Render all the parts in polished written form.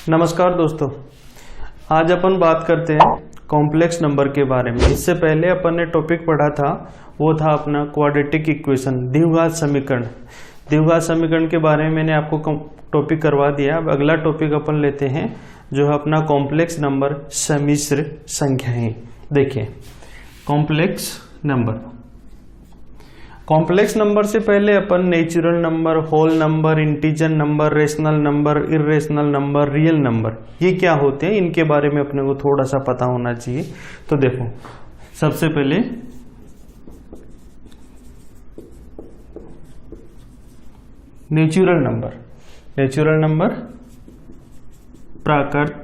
नमस्कार दोस्तों, आज अपन बात करते हैं कॉम्प्लेक्स नंबर के बारे में। इससे पहले अपन ने टॉपिक पढ़ा था, वो था अपना क्वाड्रेटिक इक्वेशन, द्विघात समीकरण। द्विघात समीकरण के बारे में मैंने आपको टॉपिक करवा दिया। अब अगला टॉपिक अपन लेते हैं जो है अपना कॉम्प्लेक्स नंबर, सम्मिश्र संख्याएं। देखिए कॉम्प्लेक्स नंबर से पहले अपन natural number, whole number, integer number, rational number, irrational number, real number, ये क्या होते हैं इनके बारे में अपने को थोड़ा सा पता होना चाहिए। तो देखो, सबसे पहले नेचुरल नंबर प्राकृत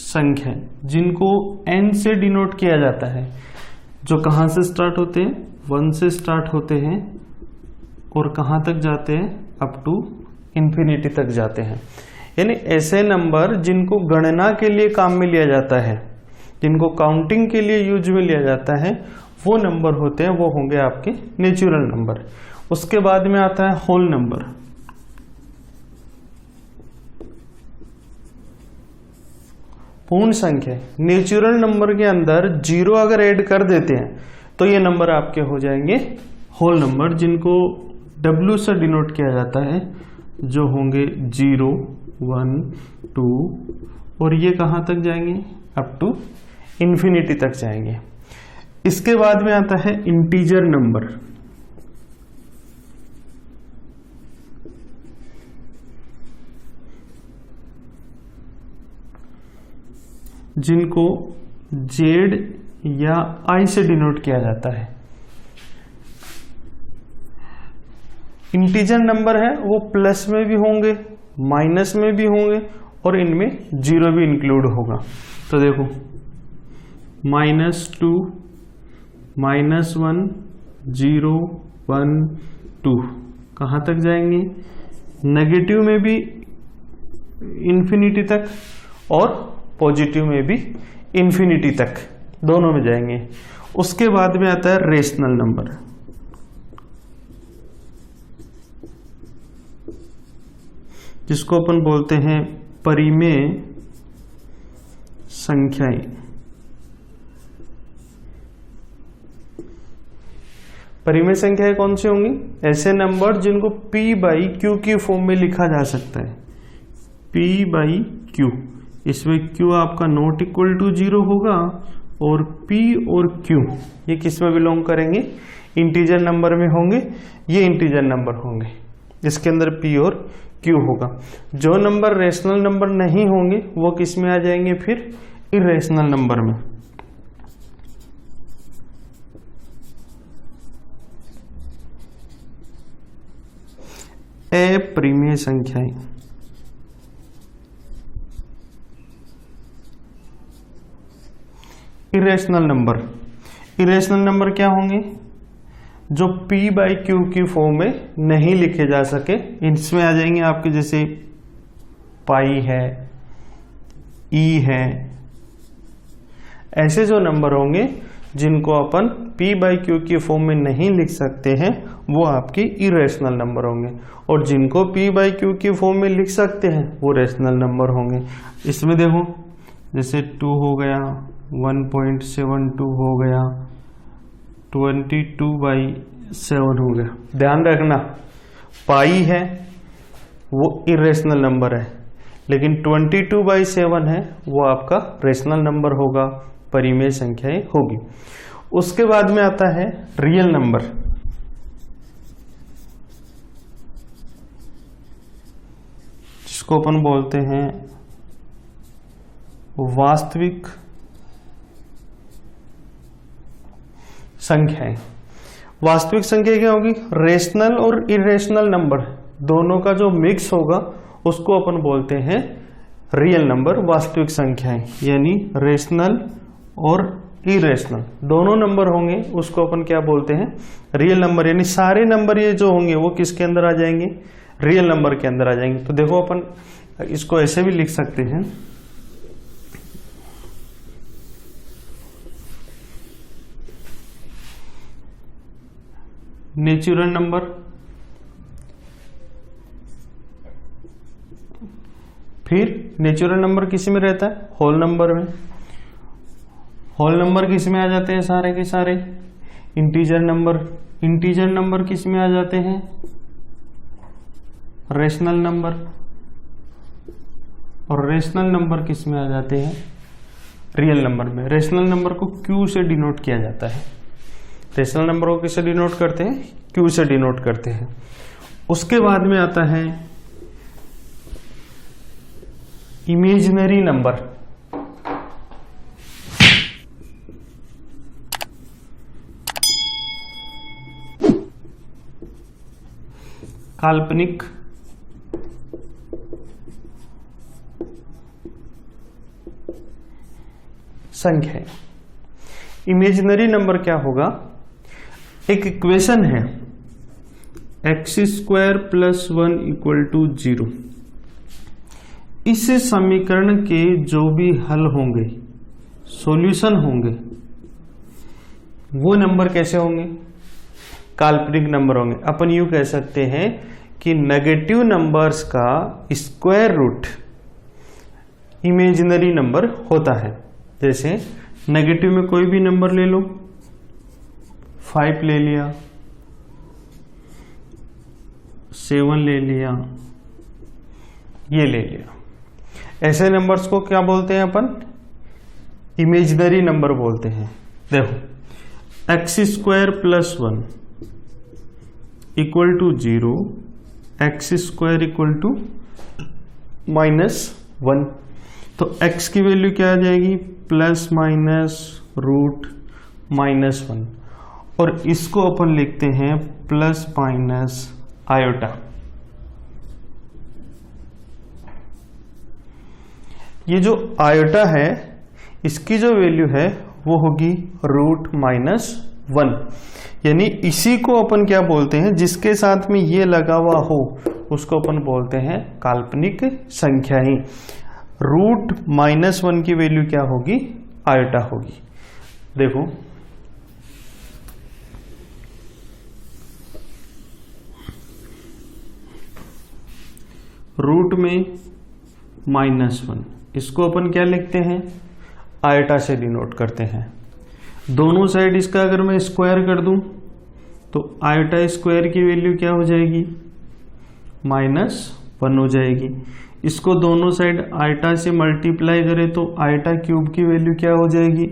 संख्या जिनको n से डिनोट किया जाता है, जो कहां से स्टार्ट होते हैं, 1 से स्टार्ट होते हैं और कहां तक जाते हैं, अप टू इंफिनिटी तक जाते हैं। यानी ऐसे नंबर जिनको गणना के लिए काम में लिया जाता है, जिनको काउंटिंग के लिए यूज में लिया जाता है, वो नंबर होते हैं, वो होंगे आपके नेचुरल नंबर। उसके बाद में आता है होल नंबर। पूर्ण संख्या। नेचुरल नंबर के अंदर 0 अगर ऐड कर देते हैं तो ये नंबर आपके हो जाएंगे होल नंबर, जिनको W से डिनोट किया जाता है, जो होंगे 0, 1, 2 और ये कहां तक जाएंगे, अप टू इंफिनिटी तक जाएंगे। इसके बाद में आता है इंटीजर नंबर। जिनको Z या I से डिनोट किया जाता है। इंटीजर नंबर है वो प्लस में भी होंगे, माइनस में भी होंगे और इनमें 0 भी इंक्लूड होगा। तो देखो -2, -1, 0, 1, 2 कहां तक जाएंगे, नेगेटिव में भी इंफिनिटी तक और पॉजिटिव में भी इंफिनिटी तक, दोनों में जाएंगे। उसके बाद में आता है रेशनल नंबर। जिसको अपन बोलते हैं परिमेय संख्याएं। परिमेय संख्याएं कौन सी होंगी, ऐसे नंबर जिनको P/Q की फॉर्म में लिखा जा सकता है। P/Q, इसमें Q आपका नॉट इक्वल टू 0 होगा और P और Q ये किस में बिलोंग करेंगे, इंटीजर नंबर में होंगे, ये इंटीजर नंबर होंगे, इसके अंदर P और Q होगा। जो नंबर रेशनल नंबर नहीं होंगे वो किस में आ जाएंगे, फिर इर्रेशनल नंबर में। अपरिमेय संख्याएं। इरेशनल नंबर क्या होंगे, जो P/Q की फॉर्म में नहीं लिखे जा सके, इसमें आ जाएंगे आपके, जैसे पाई है, E है। ऐसे जो नंबर होंगे जिनको अपन P/Q की फॉर्म में नहीं लिख सकते हैं, वो आपके इरेशनल नंबर होंगे, और जिनको P/Q की फॉर्म में लिख सकते हैं वो रेशनल नंबर होंगे। इसमें देखो जैसे 2 हो गया, 1.72 हो गया, 22/7 हो गया। ध्यान रखना, पाई है वो इरेशनल नंबर है, लेकिन 22/7 है वो आपका रेशनल नंबर होगा, परिमेय संख्याएं होगी। उसके बाद में आता है रियल नंबर। जिसको अपन बोलते हैं वास्तविक संख्याएं। वास्तविक संख्या क्या होगी, रेशनल और इरेशनल नंबर दोनों का जो मिक्स होगा उसको अपन बोलते हैं रियल नंबर, वास्तविक संख्याएं। यानी रेशनल और इरेशनल दोनों नंबर होंगे, उसको अपन क्या बोलते हैं, रियल नंबर। यानी सारे नंबर ये जो होंगे वो किसके अंदर आ जाएंगे, रियल नंबर के अंदर आ जाएंगे। तो देखो अपन इसको ऐसे भी लिख सकते हैं, नेचुरल नंबर फिर नेचुरल नंबर किस में रहता है? होल नंबर में। होल नंबर किस में आ जाते हैं? सारे के सारे इंटीजर नंबर। इंटीजर नंबर किस में आ जाते हैं? Rational number. और रेशनल नंबर किस में आ जाते हैं? रियल नंबर में। रेशनल नंबर को क्यू से डिनोट किया जाता है। रेशनल नंबर को किससे डिनोट करते हैं? क्यू से डिनोट करते हैं। उसके बाद में आता है इमेजिनरी नंबर। काल्पनिक संख्या। इमेजिनरी नंबर क्या होगा? एक इक्वेशन है x² + 1 = 0। इस समीकरण के जो भी हल होंगे, सॉल्यूशन होंगे, वो नंबर कैसे होंगे? काल्पनिक नंबर होंगे। अपन यूं कह सकते हैं कि नेगेटिव नंबर्स का स्क्वायर रूट इमेजिनरी नंबर होता है। जैसे नेगेटिव में कोई भी नंबर ले लो, 5 ले लिया, 7 ले लिया, ये ले लिया। ऐसे नंबर्स को क्या बोलते हैं अपन? इमेजिनरी नंबर बोलते हैं। देखो x² + 1 = 0, x² = -1। तो x की वैल्यू क्या आ जाएगी? ±√-1। और इसको अपन लिखते हैं ±i। ये जो आयोटा है, इसकी जो वैल्यू है वो होगी √-1। यानी इसी को अपन क्या बोलते हैं? जिसके साथ में ये लगा हुआ हो उसको अपन बोलते हैं काल्पनिक संख्या ही। √-1 की वैल्यू क्या होगी? आयोटा होगी। देखो रूट में -1, इसको अपन क्या लिखते हैं? आयोटा से डिनोट करते हैं। दोनों साइड इसका अगर मैं स्क्वायर कर दूं तो आयोटा स्क्वायर की वैल्यू क्या हो जाएगी? -1 हो जाएगी। इसको दोनों साइड आयोटा से मल्टीप्लाई करें तो आयोटा क्यूब की वैल्यू क्या हो जाएगी?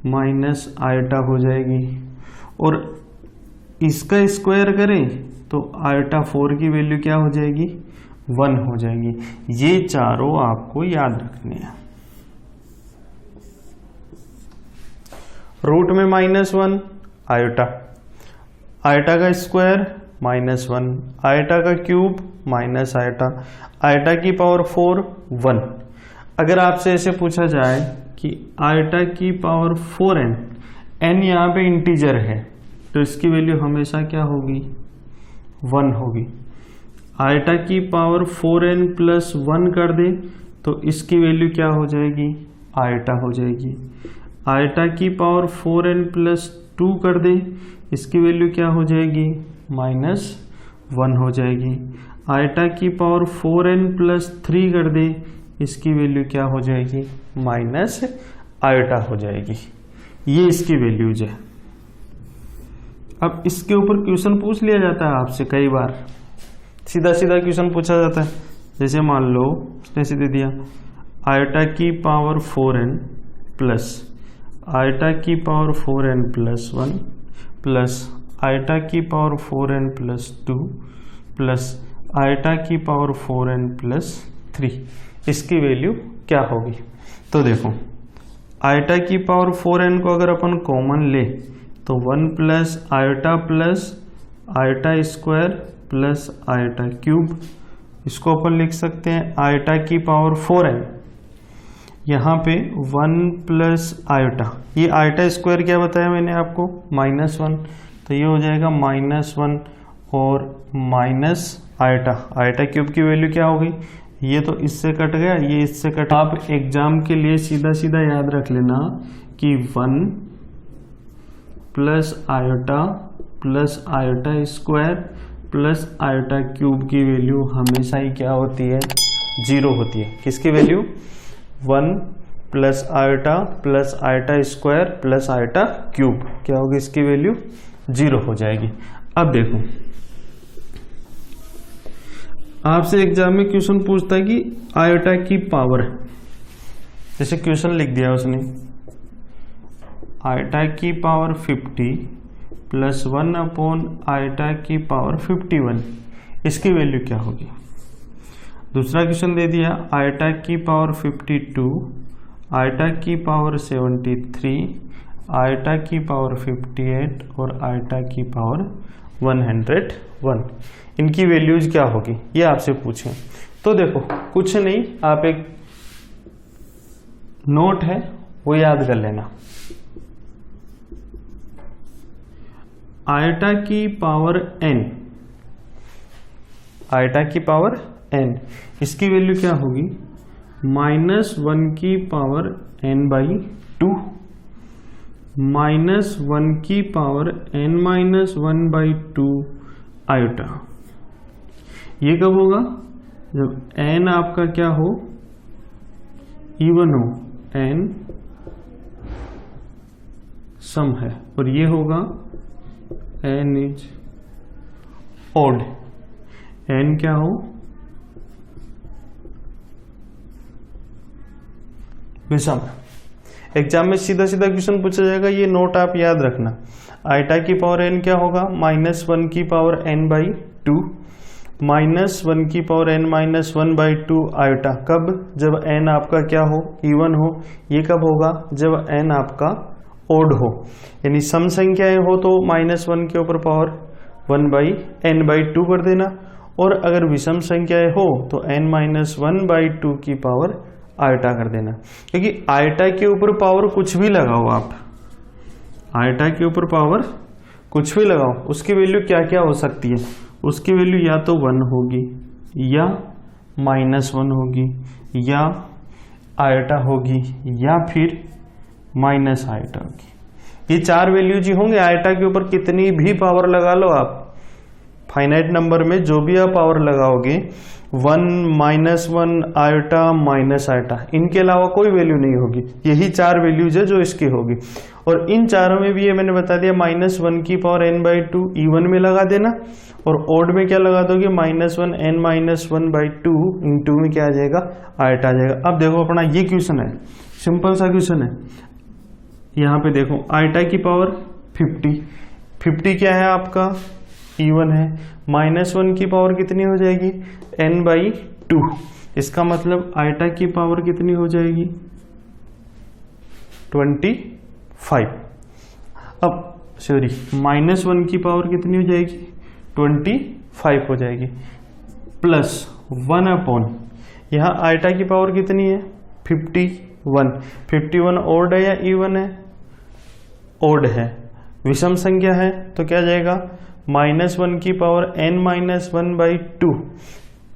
-आयोटा हो जाएगी। और इसका स्क्वायर करें तो आयोटा 4 की वैल्यू क्या हो जाएगी? 1 हो जाएगी। ये चारों आपको याद रखने हैं। रूट में -1 आयोटा, आयोटा का स्क्वायर -1, आयोटा का क्यूब -आयोटा, आयोटा की पावर 4 1। अगर आपसे ऐसे पूछा जाए कि आयोटा की पावर 4n, n यहाँ पे इंटीजर है तो इसकी वैल्यू हमेशा क्या होगी? 1 होगी। आयोटा की पावर 4n + 1 कर दे तो इसकी वैल्यू क्या हो जाएगी? आयोटा हो जाएगी। आयोटा की पावर 4n + 2 कर दे, इसकी वैल्यू क्या हो जाएगी? -1 हो जाएगी। आयोटा की पावर 4n + 3 कर दे, इसकी वैल्यू क्या हो जाएगी? -आयोटा हो जाएगी। ये इसकी वैल्यूज है। अब इसके ऊपर क्वेश्चन पूछ लिया जाता है आपसे कई बार, सीधा सीधा क्वेश्चन पूछा जाता है। जैसे मान लो उसने सीधे दिया आयोटा की पावर 4n प्लस आयोटा की पावर 4n + 1 प्लस आयोटा की पावर 4n + 2 प्लस आयोटा की पावर 4n + 3, इसकी वैल्यू क्या होगी? तो देखो आयोटा की पावर 4n को अगर अपन कॉमन ले तो 1 plus iota square plus iota cube, इसको अपन लिख सकते हैं आयोटा की पावर 4n, यहाँ पे 1 प्लस आयोटा, ये आयोटा स्क्वायर क्या बताया मैंने आपको? -1, तो ये हो जाएगा -1 और माइनस आयोटा, आयोटा क्यूब की वैल्यू क्या होगी? ये तो इससे कट गया, ये इससे कट। आप एग्जाम के लिए सीधा सीधा याद रख लेना कि 1 plus iota square plus iota cube की वैल्यू हमेशा ही क्या होती है? 0 होती है। किसकी value? 1 plus iota square plus iota cube, क्या होगी इसकी वैल्यू? 0 हो जाएगी। अब देखो, आपसे एग्जाम में क्वेश्चन पूछता है कि आयोटा की पावर, जैसे क्वेश्चन लिख दिया उसने, आयोटा की पावर 50 प्लस 1 अपॉन आयोटा की पावर 51, इसकी वैल्यू क्या होगी? दूसरा क्वेश्चन दे दिया, आयोटा की पावर 52, आयोटा की पावर 73, आयोटा की पावर 58 और आयोटा की पावर 101, इनकी वैल्यूज क्या होगी ये आपसे पूछें। तो देखो कुछ नहीं, आप एक नोट है वो याद कर लेना, आयोटा की पावर n, आयोटा की पावर n, इसकी वैल्यू क्या होगी? -1 की पावर n/2 -1 की पावर n-1/2 आयोटा। ये कब होगा? जब n आपका क्या हो? इवन हो, n सम है, और ये होगा n इज ओड, n क्या हो? विषम। एग्जाम में सीधा सीधा क्वेश्चन पूछा जाएगा, ये नोट आप याद रखना। आयोटा की पावर n क्या होगा? -1 की पावर n/2 -1 की पावर n-1/2 आयोटा। कब? जब n आपका क्या हो? इवन हो। ये कब होगा? जब n आपका ओड हो, यानी सम संख्याएं हो तो -1 के ऊपर पावर 1/n/2 कर देना, और अगर विषम संख्याएं हो तो n-1/2 की पावर आयोटा कर देना। क्योंकि आयोटा के ऊपर पावर कुछ भी लगाओ आप, आयोटा के ऊपर पावर कुछ भी लगाओ, उसकी वैल्यू क्या क्या हो सकती है? उसकी वैल्यू या तो 1 होगी, या -1 होगी, या आयोटा होगी, या फिर माइनस आयोटा होगी। ये 4 वैल्यू जी होंगे। आयोटा के ऊपर कितनी भी पावर लगा लो आप, फाइनाइट नंबर में जो भी आप पावर लगाओगे, 1 -1 आयोटा माइनस आयोटा, इनके अलावा कोई वैल्यू नहीं होगी। यही 4 वैल्यूज है जो इसकी होगी। और इन चारों में भी ये मैंने बता दिया, -1 की पावर n/2 इवन में लगा देना, और ओड में क्या लगा दोगे? -1 n-1/2 इंटू में क्या आ जाएगा? आयोटा आ जाएगा। अब देखो अपना ये क्वेश्चन है, सिंपल सा क्वेश्चन है। यहाँ पे देखो आयोटा की पावर 50 क्या है आपका? इवन है। -1 की पावर कितनी हो जाएगी? n/2। इसका मतलब आयोटा की पावर कितनी हो जाएगी? 25। अब सॉरी, -1 की पावर कितनी हो जाएगी? 25 हो जाएगी, प्लस 1 अपॉन, यहाँ आयोटा की पावर कितनी है? 51 ओड है या इवन है? ओड है। विषम संख्या है तो क्या जाएगा? -1 की पावर n-1/2,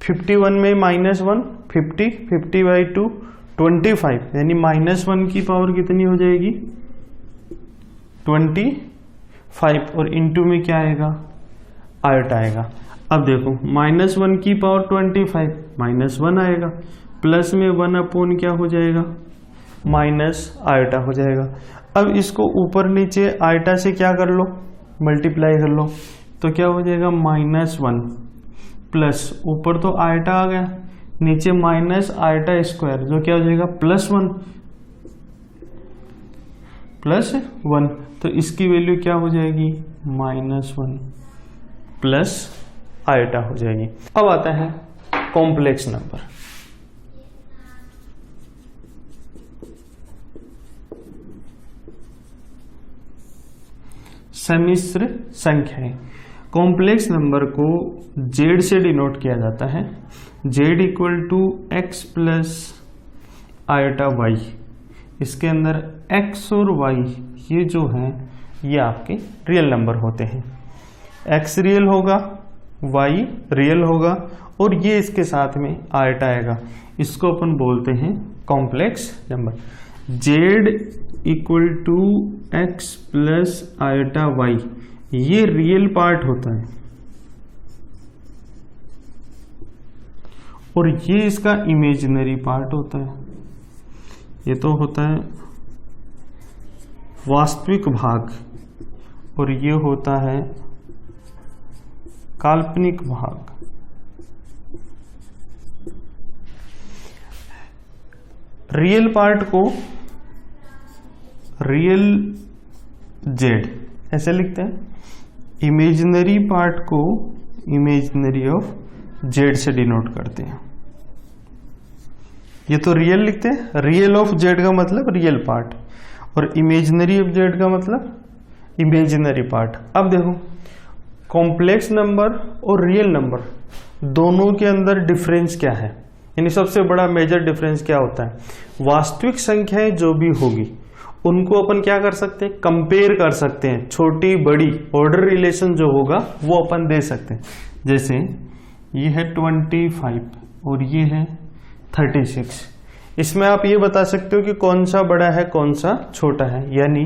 51 में -1 50/2 25, यानी -1 की पावर कितनी हो जाएगी? 25, और इंटू में क्या आएगा? आयोटा आएगा। अब देखो -1 की पावर 25 -1 आएगा, प्लस में 1 अपॉन क्या हो जाएगा? माइनस आयोटा हो जाएगा। अब इसको ऊपर नीचे आयोटा से क्या कर लो? मल्टीप्लाई कर लो, तो क्या हो जाएगा? -1 प्लस ऊपर तो आयोटा आ गया, नीचे माइनस आयोटा स्क्वायर, जो क्या हो जाएगा? +1 +1, तो इसकी वैल्यू क्या हो जाएगी? -1 प्लस आयोटा हो जाएगी। अब आता है कॉम्प्लेक्स नंबर। सम्मिश्र संख्याएं। कॉम्प्लेक्स नंबर को z से डिनोट किया जाता है, z = x plus iota y। इसके अंदर x और y ये जो हैं ये आपके रियल नंबर होते हैं। x रियल होगा, y रियल होगा, और ये इसके साथ में आयोटा आएगा। इसको अपन बोलते हैं complex number. z = x plus iota y, ये रियल पार्ट होता है, और ये इसका इमेजिनरी पार्ट होता है। ये तो होता है वास्तविक भाग और ये होता है काल्पनिक भाग। रियल पार्ट को रियल जेड ऐसे लिखते हैं, इमेजिनरी पार्ट को इमेजिनरी ऑफ जेड से डिनोट करते हैं। ये तो रियल लिखते हैं, रियल ऑफ जेड का मतलब रियल पार्ट और इमेजिनरी ऑफ जेड का मतलब इमेजिनरी पार्ट। अब देखो कॉम्प्लेक्स नंबर और रियल नंबर दोनों के अंदर डिफरेंस क्या है, यानी सबसे बड़ा मेजर डिफरेंस क्या होता है। वास्तविक संख्याएं जो भी होगी उनको अपन क्या कर सकते हैं, कंपेयर कर सकते हैं, छोटी बड़ी ऑर्डर रिलेशन जो होगा वो अपन दे सकते हैं। जैसे ये है 25 और ये है 36। इसमें आप ये बता सकते हो कि कौन सा बड़ा है कौन सा छोटा है, यानी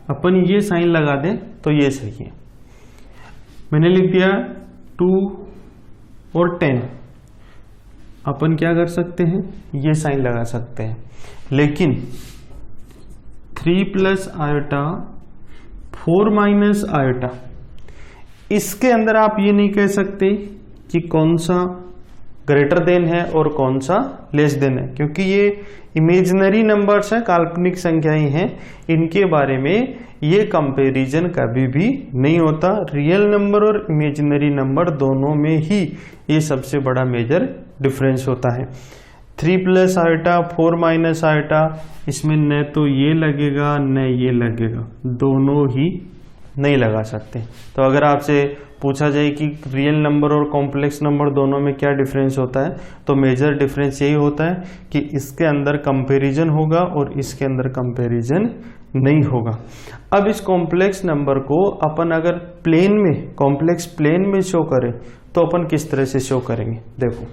अपन ये साइन लगा दें तो ये सही है। मैंने लिख दिया 2 और 10, अपन क्या कर सकते हैं, ये साइन लगा सकते हैं। लेकिन 3 प्लस आयोटा 4 माइनस आयोटा, इसके अंदर आप ये नहीं कह सकते कि कौन सा ग्रेटर देन है और कौन सा लेस देन है, क्योंकि ये इमेजिनरी नंबर्स हैं, काल्पनिक संख्याएं हैं, इनके बारे में ये कंपैरिजन कभी भी नहीं होता। रियल नंबर और इमेजिनरी नंबर दोनों में ही ये सबसे बड़ा मेजर डिफरेंस होता है। 3 प्लस आयोटा 4 माइनस आयोटा, इसमें न तो ये लगेगा न ये लगेगा, दोनों ही नहीं लगा सकते। तो अगर आपसे पूछा जाए कि रियल नंबर और कॉम्प्लेक्स नंबर दोनों में क्या डिफरेंस होता है, तो मेजर डिफरेंस यही होता है कि इसके अंदर कंपैरिजन होगा और इसके अंदर कंपैरिजन नहीं होगा। अब इस कॉम्प्लेक्स नंबर को अपन अगर प्लेन में, कॉम्प्लेक्स प्लेन में शो करें तो अपन किस तरह से शो करेंगे, देखो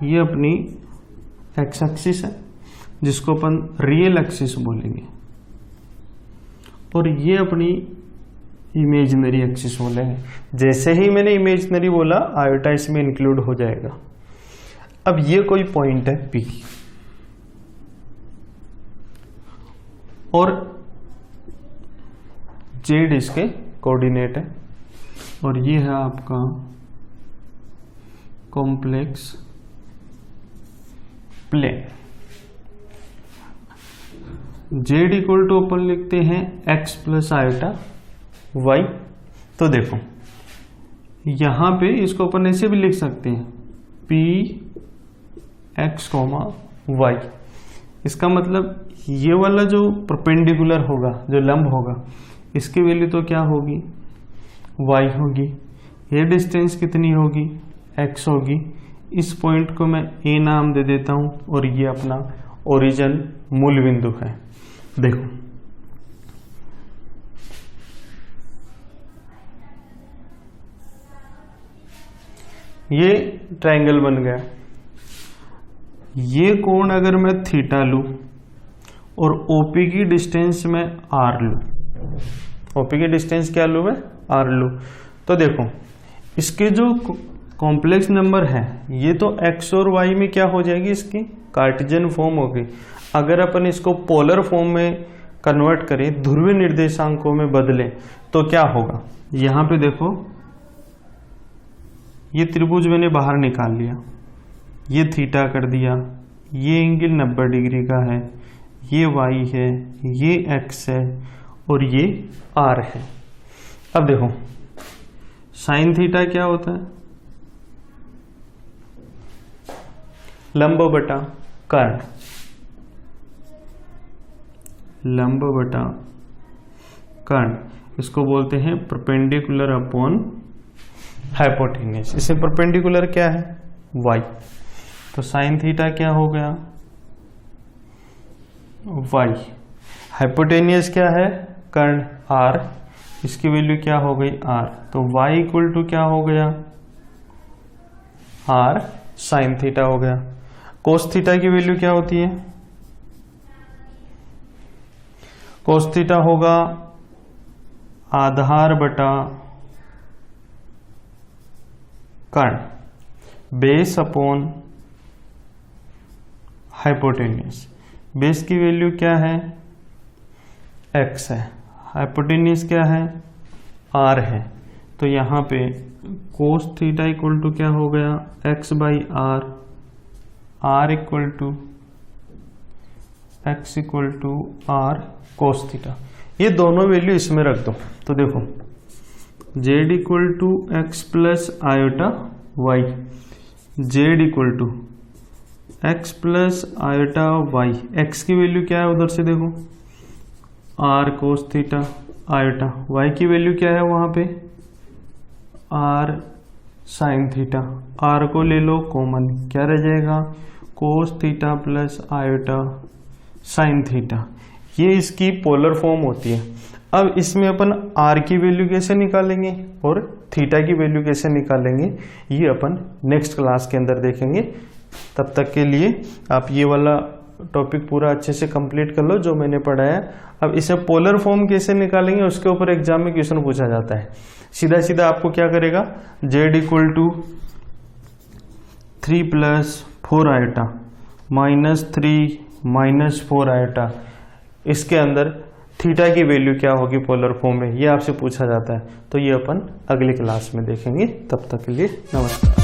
ये अपनी एक्स एक्सिस है जिसको अपन रियल एक्सिस बोलेंगे, और ये अपनी इमेजिनरी एक्सिस बोलेंगे। जैसे ही मैंने इमेजिनरी बोला आयोटा इसमें इंक्लूड हो जाएगा। अब ये कोई पॉइंट है P और Z इसके कोऑर्डिनेट है, और ये है आपका complex plane. Z equal to अपन लिखते हैं x प्लस आयोटा y। तो देखो यहां पे इसको अपन ऐसे भी लिख सकते हैं P x, y। इसका मतलब ये वाला जो परपेंडिकुलर होगा, जो लंब होगा, इसकी वैल्यू तो क्या होगी, y होगी। ये डिस्टेंस कितनी होगी, x होगी। इस पॉइंट को मैं A नाम दे देता हूं और ये अपना ओरिजिन मूल बिंदु है। देखो ये ट्रायंगल बन गया। ये कोण अगर मैं थीटा लूं और OP की डिस्टेंस में R लूं, OP की डिस्टेंस क्या लूं मैं, R लूं, तो देखो इसके जो कॉम्प्लेक्स नंबर है ये तो x और y में क्या हो जाएगी, इसकी कार्टेशियन फॉर्म होगी। अगर अपन इसको पोलर फॉर्म में कन्वर्ट करें, ध्रुवीय निर्देशांकों में बदलें, तो क्या होगा। यहां पे देखो ये त्रिभुज मैंने बाहर निकाल लिया, ये थीटा कर दिया, ये एंगल 90 डिग्री का है, ये y है, ये x है और ये r है। अब देखो साइन थीटा क्या होता है, लंब बटा कर्ण, लंब बटा कर्ण, इसको बोलते हैं परपेंडिकुलर अपॉन हाइपोटेन्यूस। इसे परपेंडिकुलर क्या है, y, तो साइन थीटा क्या हो गया, y। हाइपोटेन्यूस क्या है, कर्ण r, इसकी वैल्यू क्या हो गई r, तो y इक्वल टू क्या हो गया, आर साइन थीटा हो गया। कोस थीटा की वैल्यू क्या होती है? कोस थीटा होगा आधार बटा कर्ण, बेस अपॉन हाइपोटेन्यूज। बेस की वैल्यू क्या है? x है, हाइपोटेन्यूज क्या है? r है। तो यहां पे कोस थीटा इक्वल टू क्या हो गया? x by R, r equal to x equal to r cos theta. ये दोनों वैल्यू इसमें रख दो। तो देखो z equal to X plus iota Y, z equal to X plus iota Y. X की वैल्यू क्या है उधर से देखो? r cos theta iota. y की वैल्यू क्या है वहां पे? r sine theta. r को ले लो कॉमन, क्या रह जाएगा? Cos theta plus iota sine theta. ये इसकी पोलर फॉर्म होती है। अब इसमें अपन r की वैल्यू कैसे निकालेंगे और थीटा की वैल्यू कैसे निकालेंगे, ये अपन नेक्स्ट क्लास के अंदर देखेंगे। तब तक के लिए आप ये वाला टॉपिक पूरा अच्छे से कंप्लीट कर लो जो मैंने पढ़ाया। अब इसे पोलर फॉर्म कैसे निकालेंगे उसके ऊपर एग्जाम में क्वेश्चन पूछा जाता है। सीधा सीधा आपको क्या करेगा? z equal to 3 plus 4 iota minus 3 minus 4 iota, इसके अंदर थीटा की वैल्यू क्या होगी पोलर फॉर्म में, ये आपसे पूछा जाता है। तो ये अपन अगली क्लास में देखेंगे। तब तक के लिए नमस्कार।